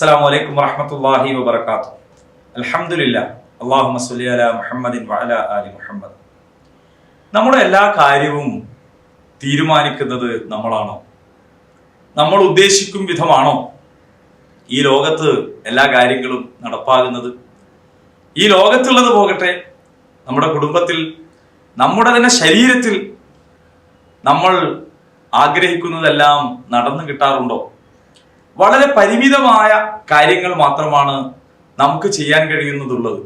അസ്സലാമു അലൈക്കും വറഹ്മത്തുള്ളാഹി വബറകാതുഹു. അൽഹംദുലില്ലാഹ്. അല്ലാഹുമ്മ സ്വല്ലി അലാ മുഹമ്മദിൻ വഅലാ ആലി മുഹമ്മദ്. നമ്മുടെ എല്ലാ കാര്യവും തീരുമാനിക്കുന്നത് നമ്മളാണോ? നമ്മൾ ഉദ്ദേശിക്കും വിധമാണോ ഈ ലോകത്ത് എല്ലാ കാര്യങ്ങളും നടപ്പാകുന്നത്? ഈ ലോകത്തുള്ളത് പോകട്ടെ, നമ്മുടെ കുടുംബത്തിൽ, നമ്മുടെ തന്നെ ശരീരത്തിൽ നമ്മൾ ആഗ്രഹിക്കുന്നതെല്ലാം നടന്നു കിട്ടാറുണ്ടോ? വളരെ പരിമിതമായ കാര്യങ്ങൾ മാത്രമാണ് നമുക്ക് ചെയ്യാൻ കഴിയുന്നതുള്ളത്.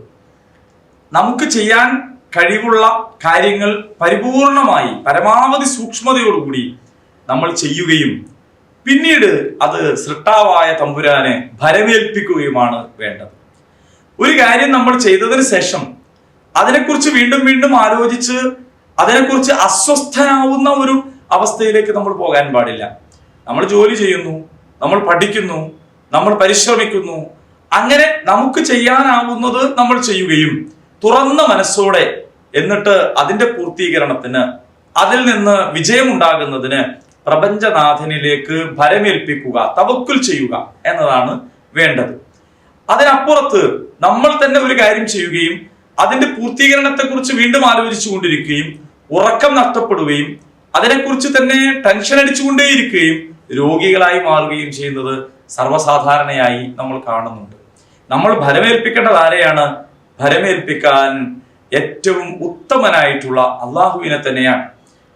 നമുക്ക് ചെയ്യാൻ കഴിവുള്ള കാര്യങ്ങൾ പരിപൂർണമായി പരമാവധി സൂക്ഷ്മതയോടുകൂടി നമ്മൾ ചെയ്യുകയും പിന്നീട് അത് സൃഷ്ടാവായ തമ്പുരാനെ ഭരമേൽപ്പിക്കുകയുമാണ് വേണ്ടത്. ഒരു കാര്യം നമ്മൾ ചെയ്തതിന് ശേഷം അതിനെക്കുറിച്ച് വീണ്ടും വീണ്ടും ആലോചിച്ച് അതിനെക്കുറിച്ച് അസ്വസ്ഥനാവുന്ന ഒരു അവസ്ഥയിലേക്ക് നമ്മൾ പോകാൻ പാടില്ല. നമ്മൾ ജോലി ചെയ്യുന്നു, നമ്മൾ പഠിക്കുന്നു, നമ്മൾ പരിശ്രമിക്കുന്നു, അങ്ങനെ നമുക്ക് ചെയ്യാനാവുന്നത് നമ്മൾ ചെയ്യുകയും തുറന്ന മനസ്സോടെ എന്നിട്ട് അതിന്റെ പൂർത്തീകരണത്തിന്, അതിൽ നിന്ന് വിജയമുണ്ടാകുന്നതിന് പ്രപഞ്ചനാഥനിലേക്ക് ഭരമേൽപ്പിക്കുക, തവക്കുൽ ചെയ്യുക എന്നതാണ് വേണ്ടത്. അതിനപ്പുറത്ത് നമ്മൾ തന്നെ ഒരു കാര്യം ചെയ്യുകയും അതിന്റെ പൂർത്തീകരണത്തെക്കുറിച്ച് വീണ്ടും ആലോചിച്ചു കൊണ്ടിരിക്കുകയും ഉറക്കം നഷ്ടപ്പെടുകയും അതിനെക്കുറിച്ച് തന്നെ ടെൻഷൻ അടിച്ചുകൊണ്ടേയിരിക്കുകയും രോഗികളായി മാറുകയും ചെയ്യുന്നത് സർവ്വസാധാരണയായി നമ്മൾ കാണുന്നുണ്ട്. നമ്മൾ ഭരമേൽപ്പിക്കേണ്ടത് ആരെയാണ്? ഭരമേൽപ്പിക്കാൻ ഏറ്റവും ഉത്തമനായിട്ടുള്ള അള്ളാഹുവിനെ തന്നെയാണ്.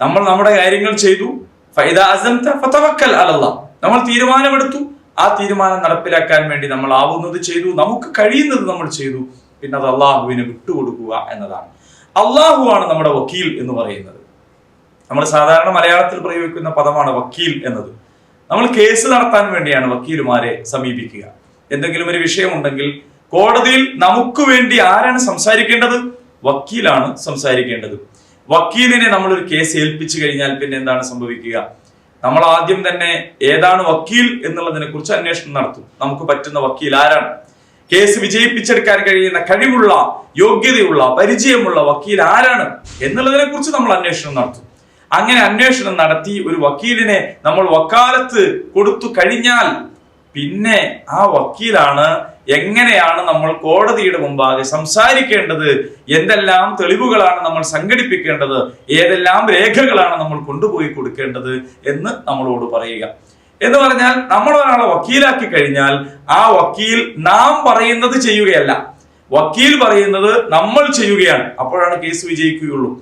നമ്മൾ നമ്മുടെ കാര്യങ്ങൾ ചെയ്തു, ഫൈദാ അസംത ഫതവക്കൽ അലല്ലാഹ്. നമ്മൾ തീരുമാനമെടുത്തു, ആ തീരുമാനം നടപ്പിലാക്കാൻ വേണ്ടി നമ്മൾ ആവുന്നത് ചെയ്തു, നമുക്ക് കഴിയുന്നത് നമ്മൾ ചെയ്തു, പിന്നെ അത് അള്ളാഹുവിന് വിട്ടുകൊടുക്കുക എന്നതാണ്. അള്ളാഹുവാണ് നമ്മുടെ വക്കീൽ എന്ന് പറയുന്നത്. നമ്മൾ സാധാരണ മലയാളത്തിൽ പ്രയോഗിക്കുന്ന പദമാണ് വക്കീൽ എന്നത്. നമ്മൾ കേസ് നടത്താൻ വേണ്ടിയാണ് വക്കീലുമാരെ സമീപിക്കുക. എന്തെങ്കിലും ഒരു വിഷയമുണ്ടെങ്കിൽ കോടതിയിൽ നമുക്ക് വേണ്ടി ആരാണ് സംസാരിക്കേണ്ടത്? വക്കീലാണ് സംസാരിക്കേണ്ടത്. വക്കീലിനെ നമ്മളൊരു കേസ് ഏൽപ്പിച്ചു കഴിഞ്ഞാൽ പിന്നെ എന്താണ് സംഭവിക്കുക? നമ്മൾ ആദ്യം തന്നെ ഏതാണ് വക്കീൽ എന്നുള്ളതിനെ കുറിച്ച് അന്വേഷണം നടത്തും. നമുക്ക് പറ്റുന്ന വക്കീൽ ആരാണ്? കേസ് വിജയിപ്പിച്ചെടുക്കാൻ കഴിയുന്ന കഴിവുള്ള, യോഗ്യതയുള്ള, പരിചയമുള്ള വക്കീൽ ആരാണ് എന്നുള്ളതിനെ കുറിച്ച് നമ്മൾ അന്വേഷണം നടത്തും. അങ്ങനെ അന്വേഷണം നടത്തി ഒരു വക്കീലിനെ നമ്മൾ വക്കാലത്ത് കൊടുത്തു കഴിഞ്ഞാൽ പിന്നെ ആ വക്കീലാണ് എങ്ങനെയാണ് നമ്മൾ കോടതിയുടെ മുമ്പാകെ സംസാരിക്കേണ്ടത്, എന്തെല്ലാം തെളിവുകളാണ് നമ്മൾ സംഘടിപ്പിക്കേണ്ടത്, ഏതെല്ലാം രേഖകളാണ് നമ്മൾ കൊണ്ടുപോയി കൊടുക്കേണ്ടത് എന്ന് നമ്മളോട് പറയുക. എന്ന് പറഞ്ഞാൽ നമ്മൾ ഒരാളെ വക്കീലാക്കി കഴിഞ്ഞാൽ ആ വക്കീൽ നാം പറയുന്നത് ചെയ്യുകയല്ല, വക്കീൽ പറയുന്നത് നമ്മൾ ചെയ്യുകയാണ്. അപ്പോഴാണ് കേസ് വിജയിക്കുകയുള്ളൂ.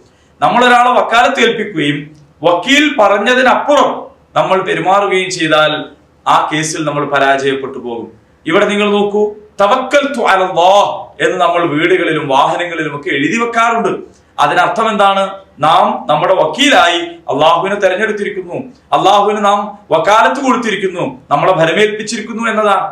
നമ്മൾ ഒരാളെ വക്കാലത്ത് ഏൽപ്പിക്കുകയും വക്കീൽ പറഞ്ഞതിനപ്പുറം നമ്മൾ പെരുമാറുകയും ചെയ്താൽ ആ കേസിൽ നമ്മൾ പരാജയപ്പെട്ടു പോകും. ഇവിടെ നിങ്ങൾ നോക്കൂ, തവക്കൽതു അലല്ലാഹ് എന്ന് നമ്മൾ വീടുകളിലും വാഹനങ്ങളിലും ഒക്കെ എഴുതി വെക്കാറുണ്ട്. അതിനർത്ഥം എന്താണ്? നാം നമ്മുടെ വക്കീലായി അള്ളാഹുവിനെ തെരഞ്ഞെടുത്തിരിക്കുന്നു, അള്ളാഹുവിന് നാം വക്കാലത്ത് കൊടുത്തിരിക്കുന്നു, നമ്മളെ ഭരമേൽപ്പിച്ചിരിക്കുന്നു എന്നതാണ്.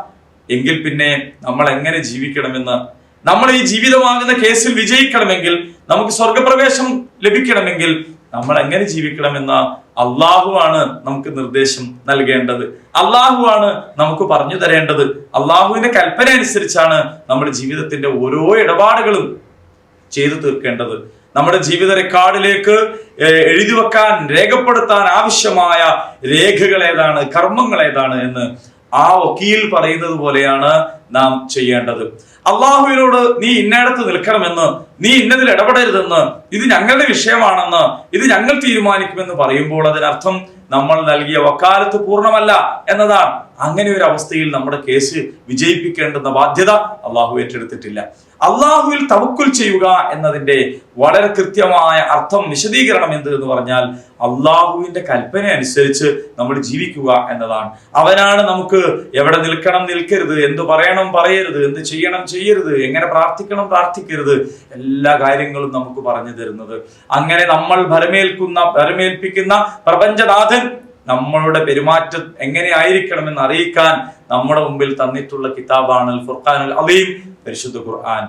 എങ്കിൽ പിന്നെ നമ്മൾ എങ്ങനെ ജീവിക്കണമെന്ന്, നമ്മൾ ഈ ജീവിതമാകുന്ന കേസിൽ വിജയിക്കണമെങ്കിൽ, നമുക്ക് സ്വർഗപ്രവേശം ലഭിക്കണമെങ്കിൽ നമ്മൾ എങ്ങനെ ജീവിക്കണമെന്ന് അള്ളാഹുവാണ് നമുക്ക് നിർദ്ദേശം നൽകേണ്ടത്. അള്ളാഹുവാണ് നമുക്ക് പറഞ്ഞു തരേണ്ടത്. അള്ളാഹുവിന്റെ കൽപ്പന അനുസരിച്ചാണ് നമ്മുടെ ജീവിതത്തിന്റെ ഓരോ ഇടപാടുകളും ചെയ്തു തീർക്കേണ്ടത്. നമ്മുടെ ജീവിത റെക്കോർഡിലേക്ക് എഴുതി വെക്കാൻ, രേഖപ്പെടുത്താൻ ആവശ്യമായ രേഖകൾ ഏതാണ്, കർമ്മങ്ങൾ ഏതാണ് എന്ന് ആ വക്കീൽ പറയുന്നത് പോലെയാണ് നാം ചെയ്യേണ്ടത്. അള്ളാഹുവിനോട് നീ ഇന്നയിടത്ത് നിൽക്കണമെന്ന്, നീ ഇന്നതിൽ ഇടപെടരുതെന്ന്, ഇത് ഞങ്ങളുടെ വിഷയമാണെന്ന്, ഇത് ഞങ്ങൾ തീരുമാനിക്കുമെന്ന് പറയുമ്പോൾ അതിനർത്ഥം നമ്മൾ നൽകിയ വക്കാലത്ത് പൂർണ്ണമല്ല എന്നതാണ്. അങ്ങനെ ഒരു അവസ്ഥയിൽ നമ്മുടെ കേസ് വിജയിപ്പിക്കേണ്ടുന്ന ബാധ്യത അള്ളാഹു ഏറ്റെടുത്തിട്ടില്ല. അള്ളാഹുവിൽ തവക്കുൽ ചെയ്യുക എന്നതിന്റെ വളരെ കൃത്യമായ അർത്ഥം, വിശദീകരണം എന്ത് എന്ന് പറഞ്ഞാൽ അള്ളാഹുവിന്റെ കൽപ്പന അനുസരിച്ച് നമ്മൾ ജീവിക്കുക എന്നതാണ്. അവനാണ് നമുക്ക് എവിടെ നിൽക്കണം, നിൽക്കരുത്, എന്ത് പറയണം, പറയരുത്, എന്ത് ചെയ്യണം, ചെയ്യരുത്, എങ്ങനെ പ്രാർത്ഥിക്കണം, പ്രാർത്ഥിക്കരുത്, എല്ലാ കാര്യങ്ങളും നമുക്ക് പറഞ്ഞു തരുന്നത്. അങ്ങനെ നമ്മൾ ഭരമേൽപ്പിക്കുന്ന പ്രപഞ്ചനാഥൻ നമ്മളുടെ പെരുമാറ്റം എങ്ങനെ ആയിരിക്കണമെന്ന് അറിയിക്കാൻ നമ്മുടെ മുമ്പിൽ തന്നിട്ടുള്ള കിതാബാണ് അൽ ഫുർഖാനുൽ അലീം, പരിശുദ്ധ ഖുർആൻ.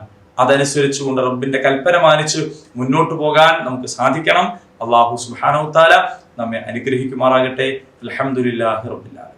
അതനുസരിച്ചുകൊണ്ട് റബ്ബിന്റെ കൽപ്പന മാനിച്ച് മുന്നോട്ട് പോകാൻ നമുക്ക് സാധിക്കണം. അല്ലാഹു സുബ്ഹാനഹു വ തആല നമ്മെ അനുഗ്രഹിക്കുമാറാകട്ടെ. അൽഹംദുലില്ലാഹി റബ്ബിൽ ആലമീൻ.